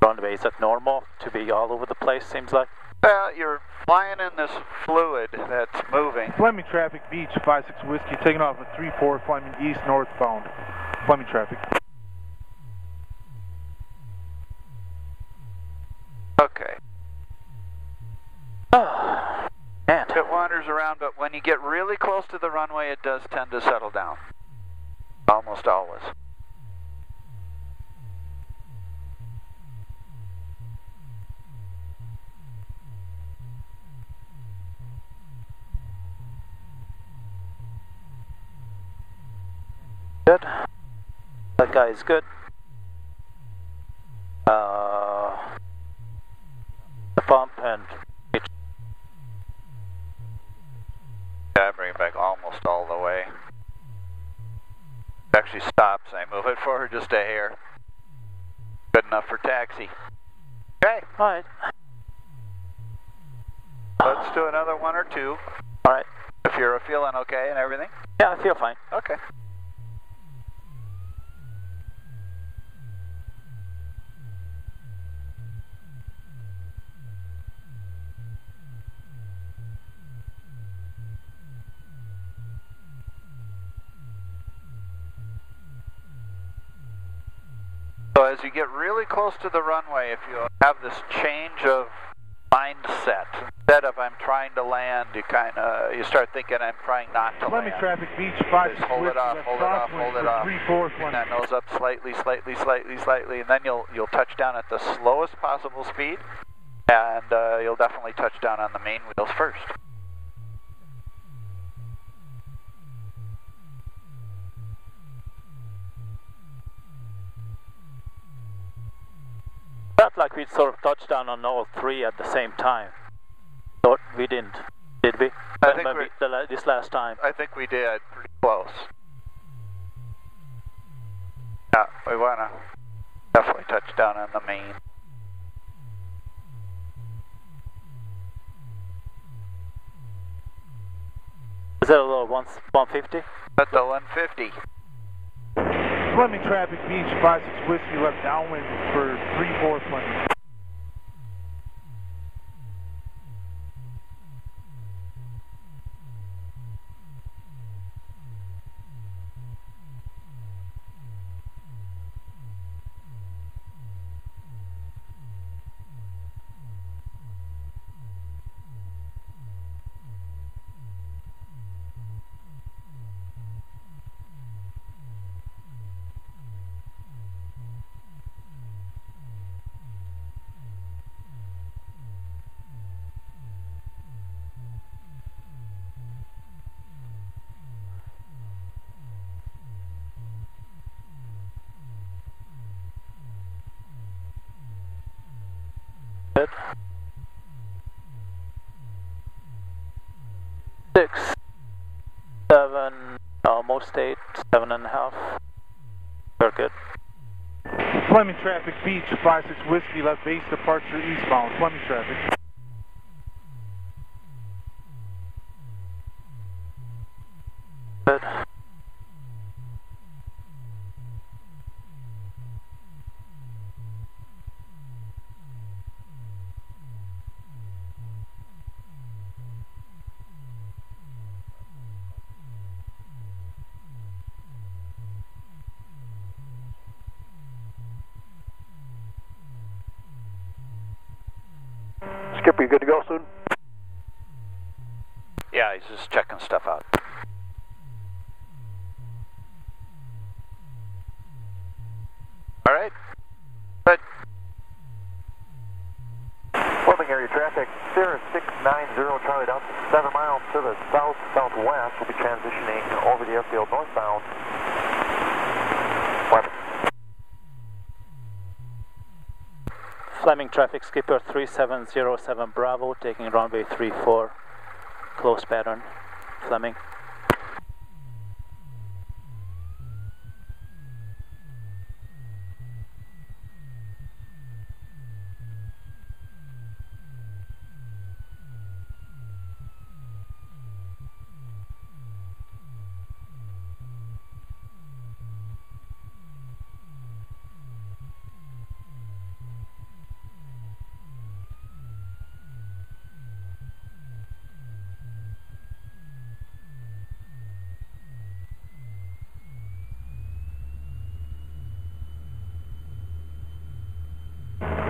runway. Is that normal to be all over the place, seems like? Well, you're flying in this fluid that's moving. Fleming traffic, Beech 56 Whiskey, taking off at 34, Fleming east northbound. Fleming traffic. Okay. Oh, man. It wanders around, but when you get really close to the runway, it does tend to settle down. Almost always. Good. That guy is good. The pump and it. Yeah, bring it back almost all the way. It actually stops. I move it forward just a hair. Good enough for taxi. Okay. Alright. Let's do another one or two. Alright. If you're feeling okay and everything. Yeah, I feel fine. Okay. So as you get really close to the runway, if you have this change of mindset, Instead of I'm trying to land, you start thinking I'm trying not to Fleming land. traffic, Beach 5 Just hold it off, hold it off, hold it off. 3-4 Bring that nose up slightly, and then you'll touch down at the slowest possible speed, and you'll definitely touch down on the main wheels first. Felt like we'd sort of touched down on all three at the same time. But we didn't, did we? I think this last time. I think we did pretty close. Yeah, we want to definitely touch down on the main. Is that a little 150? That's the 150. Fleming traffic, Beach 5-6 Whiskey left downwind for 3-4 Fleming. Good. 6, 7, almost 8, 7.5. Very good. Fleming traffic, Beach 5-6 Whiskey left base departure eastbound. Fleming traffic. Good. Skipper, you good to go soon? Yeah, he's just checking stuff out. All right. Good. Fleming area traffic, Sierra 690 Charlie down 7 miles to the south-southwest. We'll be transitioning over the airfield northbound. Fleming. Fleming traffic, Skipper 3707 Bravo, taking runway 34. Close pattern. Fleming.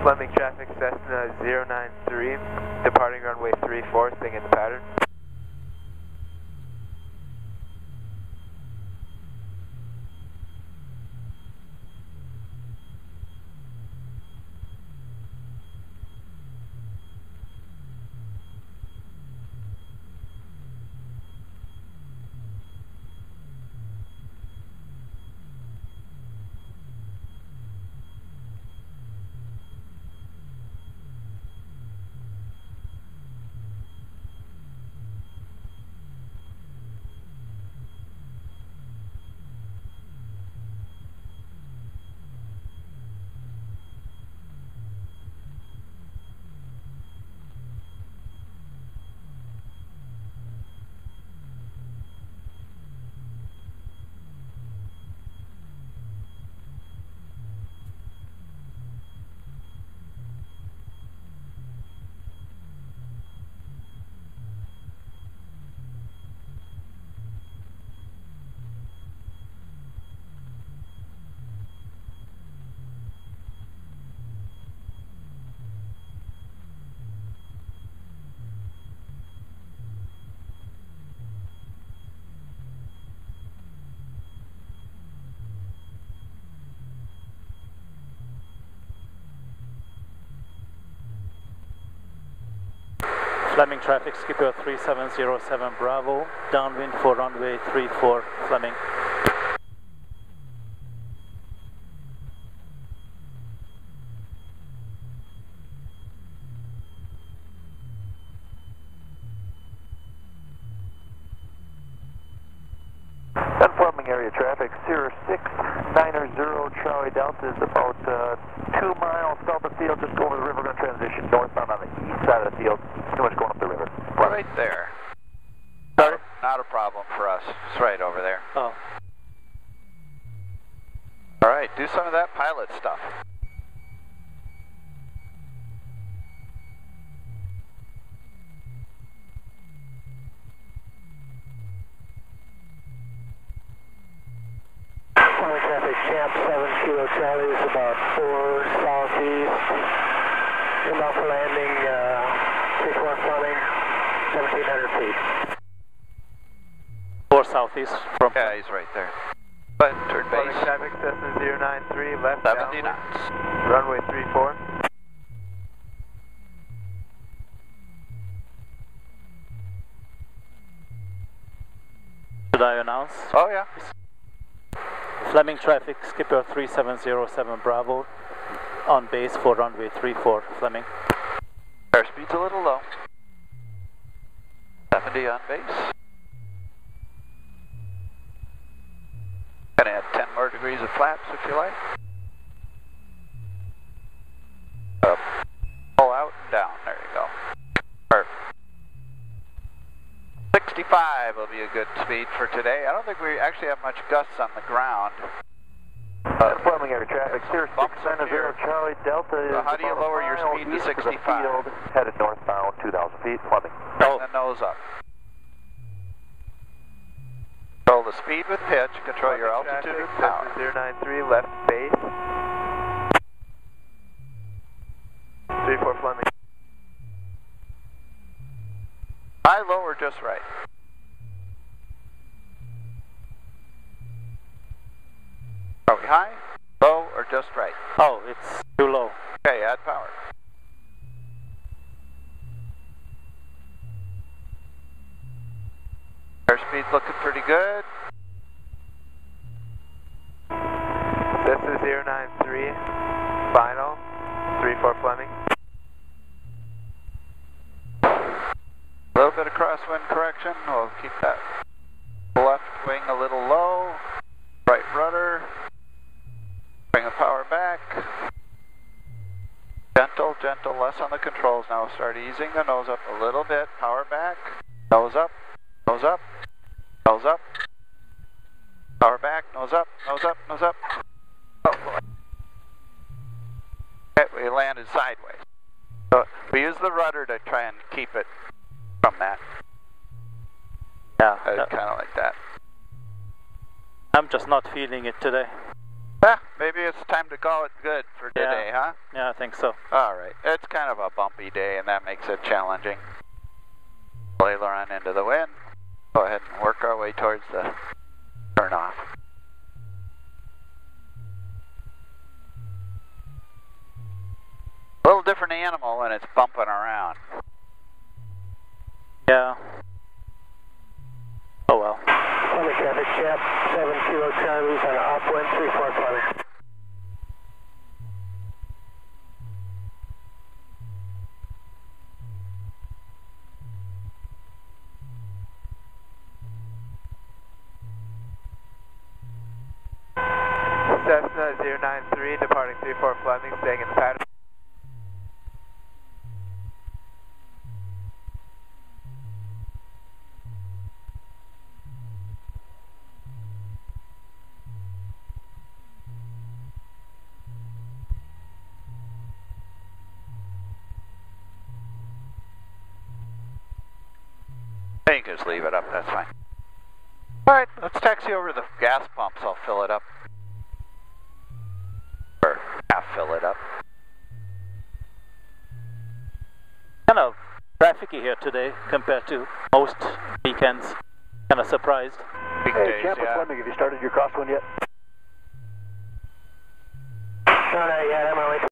Fleming traffic, Cessna 093, departing runway 34, staying in the pattern. Fleming traffic, Skipper 3707 Bravo, downwind for runway 34 Fleming. Fleming area traffic, Sierra 690 Charlie Delta is about 2 miles south of the field, just over the river, going to transition northbound on the east side of the field, too much going up the river. Right there. Not a problem for us. It's right over there. Oh. All right, do some of that pilot stuff. Fleming traffic, Champ 7 Kilo Charlie is about 4 southeast. Inbound for landing, 34 Fleming, 1,700 feet. 4 southeast from... Yeah, he's right there. But turn Fleming base. traffic, Cessna 093, left 70 downwind, knots. runway 34. Should I announce? Oh yeah. Fleming traffic, Skipper 3707 Bravo, on base for runway 34 Fleming. Airspeed's a little low. 70 on base. Gonna add 10 more degrees of flaps if you like. Up, pull out and down. There you go. Perfect. 65 will be a good speed for today. I don't think we actually have much gusts on the ground. Fleming area traffic, Sierra 690 Charlie Delta is So how do you about a lower your mile speed to east of the 65? field, headed northbound 2,000 feet, Fleming. Bring the nose up. Control the speed with pitch, control your altitude with power. Cessna 093, left base. 34 Fleming. High, low, or just right? Are we high, low, or just right? Oh, it's too low. Okay, add power. Airspeed's looking pretty good. Cessna 093, final, 34 Fleming. A little bit of crosswind correction. We'll keep that left wing a little low. Right rudder. Bring the power back. Gentle, gentle, less on the controls now. We'll start easing the nose up a little bit. Power back. Nose up, nose up, nose up. Power back, nose up, nose up, nose up. Oh boy. Okay, we landed sideways. So we use the rudder to try and keep it from that. Yeah, Kind of like that. I'm just not feeling it today. Maybe it's time to call it good for today, huh? Yeah, I think so. Alright, it's kind of a bumpy day and that makes it challenging. Aileron into the wind. Go ahead and work our way towards the turn off. A little different animal when it's bumping around. Yeah. Oh well. Fleming traffic, Champ 7 Kilo Charlie's on upwind 34 Fleming. Cessna 093, departing 34 Fleming, staying in the pattern. You can just leave it up, that's fine. Alright, let's taxi over to the gas pumps. I'll fill it up. Or half fill it up. Kind of trafficy here today compared to most weekends. Kind of surprised. Big Hey, days, Champ yeah. Fleming, have you started your crosswind yet? No, not yet. I'm on my way.